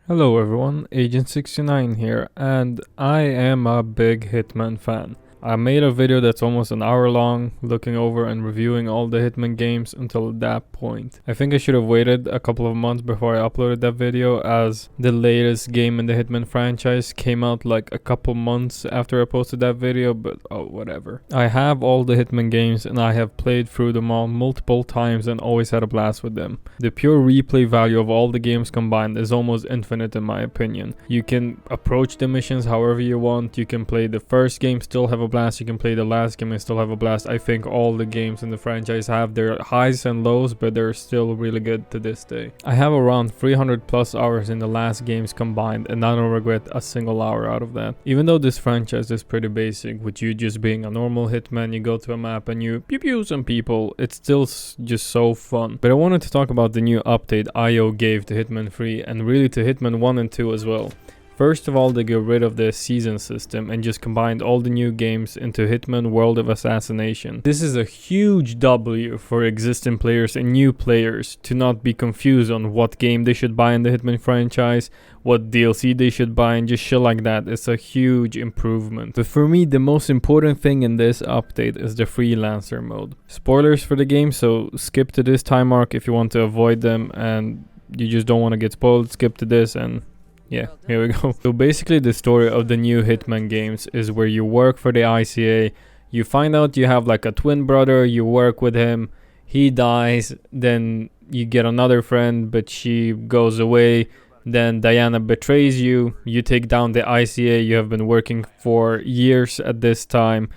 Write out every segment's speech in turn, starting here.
Hello everyone, Agent 69 here, and I am a big Hitman fan. I made a video that's almost an hour long, looking over and reviewing all the Hitman games until that point. I think I should have waited a couple of months before I uploaded that video, as the latest game in the Hitman franchise came out like a couple months after I posted that video, but oh, whatever. I have all the Hitman games and I have played through them all multiple times and always had a blast with them. The pure replay value of all the games combined is almost infinite in my opinion. You can approach the missions however you want, you can play the first game, still have a blast, you can play the last game and still have a blast. I think all the games in the franchise have their highs and lows, but they're still really good to this day. I have around 300 plus hours in the last games combined, and I don't regret a single hour out of that. Even though this franchise is pretty basic, with you just being a normal hitman, you go to a map and you pew pew some people, it's still just so fun. But I wanted to talk about the new update IO gave to Hitman 3 and really to Hitman 1 and 2 as well. First of all, they got rid of the season system and just combined all the new games into Hitman World of Assassination. This is a huge W for existing players and new players to not be confused on what game they should buy in the Hitman franchise, what DLC they should buy, and just shit like that. It's a huge improvement. But for me, the most important thing in this update is the Freelancer mode. Spoilers for the game, so skip to this time mark if you want to avoid them and you just don't want to get spoiled. Skip to this and yeah, here we go. So basically the story of the new Hitman games is where you work for the ICA, you find out you have like a twin brother, you work with him, he dies, then you get another friend but she goes away, then Diana betrays you, you take down the ICA you have been working for years at this time,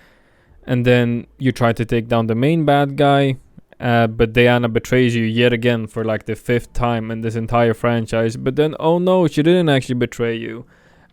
and then you try to take down the main bad guy. But Diana betrays you yet again for like the 5th time in this entire franchise. But then, oh no, she didn't actually betray you.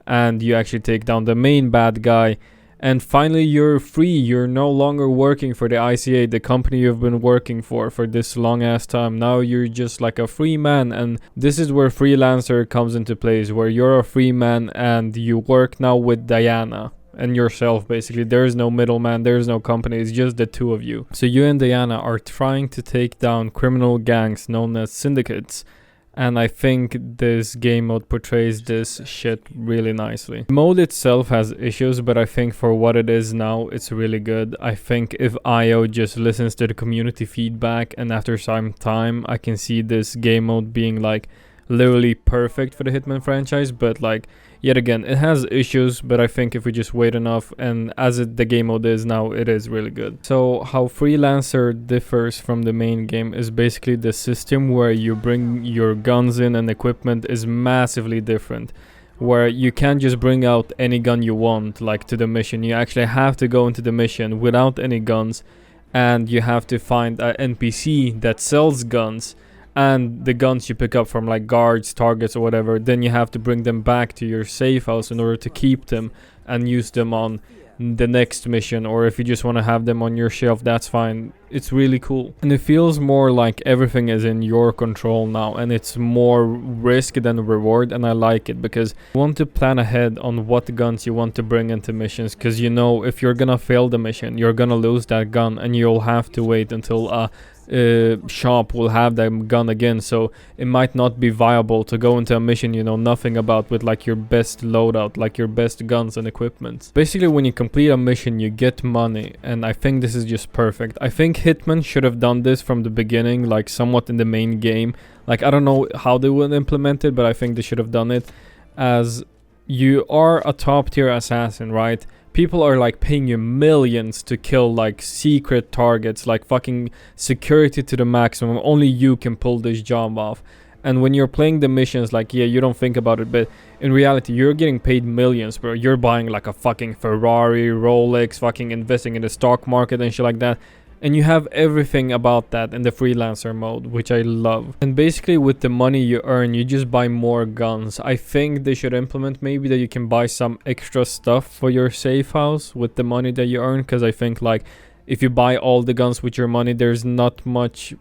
And you actually take down the main bad guy. And finally you're free. You're no longer working for the ICA, the company you've been working for this long ass time. Now you're just like a free man. And this is where Freelancer comes into place, where you're a free man and you work now with Diana and yourself. Basically, there's no middleman, there's no company, it's just the two of you. So you and Diana are trying to take down criminal gangs known as syndicates, and I think this game mode portrays this shit really nicely. The mode itself has issues, but I think for what it is now, it's really good. I think if IO just listens to the community feedback and after some time, I can see this game mode being like literally perfect for the Hitman franchise. But like, yet again, it has issues, but I think if we just wait enough, and as the game mode is now, it is really good. So how Freelancer differs from the main game is basically the system where you bring your guns in and equipment is massively different, where you can't just bring out any gun you want like to the mission. You actually have to go into the mission without any guns, and you have to find an NPC that sells guns, and the guns you pick up from like guards, targets or whatever, then you have to bring them back to your safe house in order to keep them and use them on the next mission, or if you just want to have them on your shelf, that's fine. It's really cool, and it feels more like everything is in your control now, and it's more risk than reward, and I like it because you want to plan ahead on what guns you want to bring into missions, because you know if you're gonna fail the mission, you're gonna lose that gun and you'll have to wait until shop will have that gun again, so it might not be viable to go into a mission you know nothing about with like your best loadout, like your best guns and equipment. Basically, when you complete a mission you get money, and I think this is just perfect. I think Hitman should have done this from the beginning, like somewhat in the main game. Like, I don't know how they would implement it, but I think they should have done it. As you are a top tier assassin, right? People are like paying you millions to kill like secret targets, like fucking security to the maximum. Only you can pull this job off. And when you're playing the missions, like, yeah, you don't think about it, but in reality, you're getting paid millions, bro. You're buying like a fucking Ferrari, Rolex, fucking investing in the stock market and shit like that. And you have everything about that in the Freelancer mode, which I love. And basically with the money you earn, you just buy more guns. I think they should implement maybe that you can buy some extra stuff for your safe house with the money that you earn. Because I think like if you buy all the guns with your money, there's not much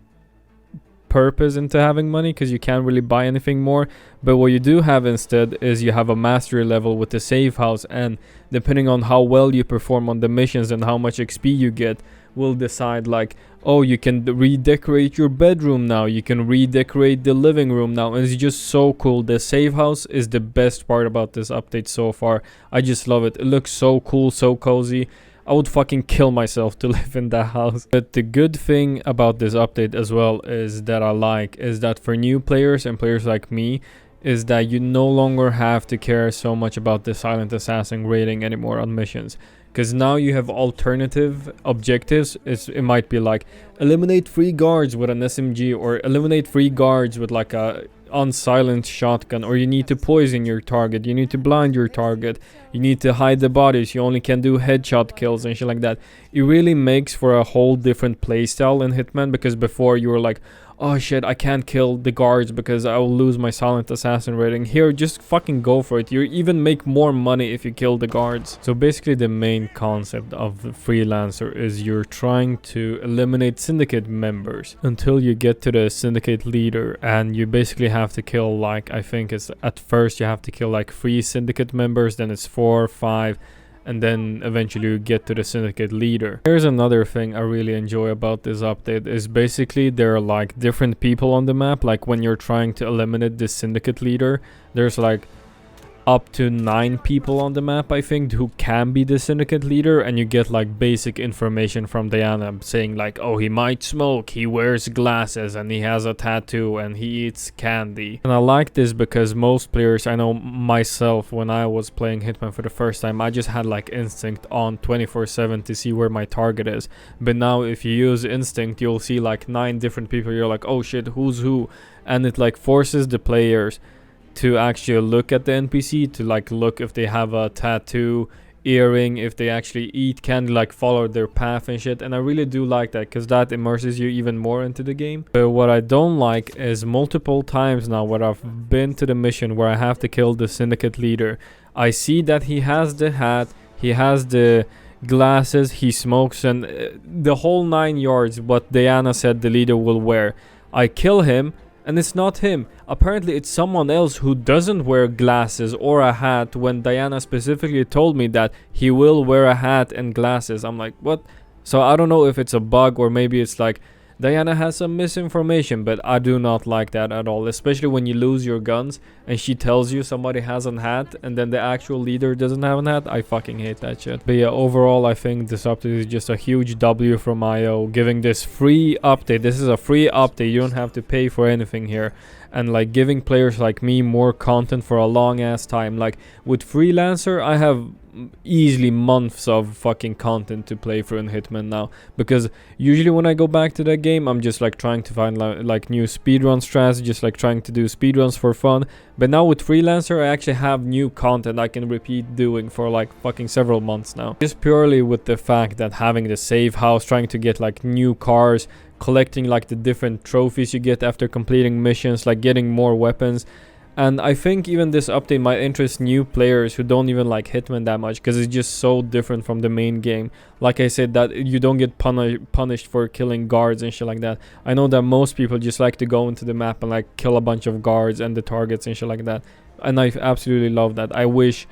purpose into having money because you can't really buy anything more. But what you do have instead is you have a mastery level with the safe house, and depending on how well you perform on the missions and how much XP you get will decide like, oh, you can redecorate your bedroom now, you can redecorate the living room now, and it's just so cool. The save house is the best part about this update so far. I just love it. It looks so cool, so cozy. I would fucking kill myself to live in that house. But the good thing about this update as well is that for new players and players like me, is that you no longer have to care so much about the silent assassin rating anymore on missions, because now you have alternative objectives. It might be like eliminate 3 guards with an SMG, or eliminate 3 guards with like a unsilenced shotgun, or you need to poison your target, you need to blind your target, you need to hide the bodies, you only can do headshot kills and shit like that. It really makes for a whole different playstyle in Hitman, because before you were like, oh shit, I can't kill the guards because I will lose my silent assassin rating. Here, just fucking go for it. You even make more money if you kill the guards. So basically the main concept of the Freelancer is you're trying to eliminate syndicate members until you get to the syndicate leader, and you basically have to kill, like, I think it's at first you have to kill like 3 syndicate members, then it's 4, 5, and then eventually you get to the syndicate leader. Here's another thing I really enjoy about this update, is basically there are like different people on the map. Like when you're trying to eliminate the syndicate leader, there's like up to 9 people on the map, I think, who can be the syndicate leader, and you get like basic information from Diana saying like, oh, he might smoke, he wears glasses, and he has a tattoo, and he eats candy. And I like this because most players, I know myself, when I was playing Hitman for the first time, I just had like instinct on 24/7 to see where my target is. But now if you use instinct, you'll see like 9 different people. You're like, oh shit, who's who? And it like forces the players to actually look at the NPC, to like look if they have a tattoo, earring, if they actually eat candy, like follow their path and shit. And I really do like that, because that immerses you even more into the game. But what I don't like is multiple times now where I've been to the mission where I have to kill the syndicate leader, I see that he has the hat, he has the glasses, he smokes, and the whole 9 yards what Diana said the leader will wear. I kill him, and it's not him. Apparently it's someone else who doesn't wear glasses or a hat, when Diana specifically told me that he will wear a hat and glasses. I'm like, what? So I don't know if it's a bug, or maybe it's like Diana has some misinformation, but I do not like that at all, especially when you lose your guns and she tells you somebody has a hat and then the actual leader doesn't have a hat. I fucking hate that shit. But yeah, overall I think this update is just a huge W from IO, giving this free update. This is a free update, you don't have to pay for anything here, and like giving players like me more content for a long ass time. Like with Freelancer, I have easily months of fucking content to play through in Hitman now, because usually when I go back to that game, I'm just like trying to find like new speedrun strats, just like trying to do speedruns for fun. But now with Freelancer, I actually have new content I can repeat doing for like fucking several months now, just purely with the fact that having the save house, trying to get like new cars, collecting like the different trophies you get after completing missions, like getting more weapons. And I think even this update might interest new players who don't even like Hitman that much, because it's just so different from the main game. Like I said, that you don't get punished for killing guards and shit like that. I know that most people just like to go into the map and like kill a bunch of guards and the targets and shit like that, and I absolutely love that. I wish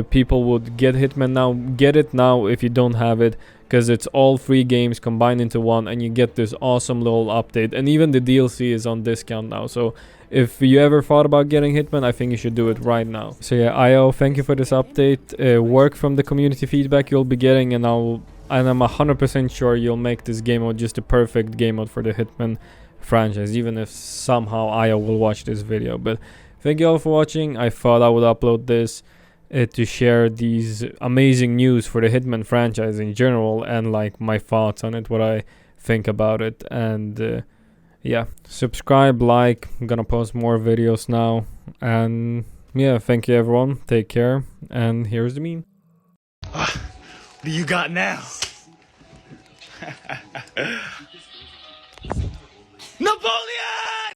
people would get Hitman now. Get it now if you don't have it, because it's all 3 games combined into one, and you get this awesome little update, and even the DLC is on discount now. So if you ever thought about getting Hitman, I think you should do it right now. So yeah, IO, thank you for this update. Work from the community feedback you'll be getting, and I'm 100% sure you'll make this game mode just the perfect game mode for the Hitman franchise, even if somehow IO will watch this video. But thank you all for watching. I thought I would upload this to share these amazing news for the Hitman franchise in general, and like my thoughts on it, what I think about it. And yeah, subscribe, like, I'm gonna post more videos now. And yeah, thank you everyone, take care, and here's the meme. What do you got now? Napoleon!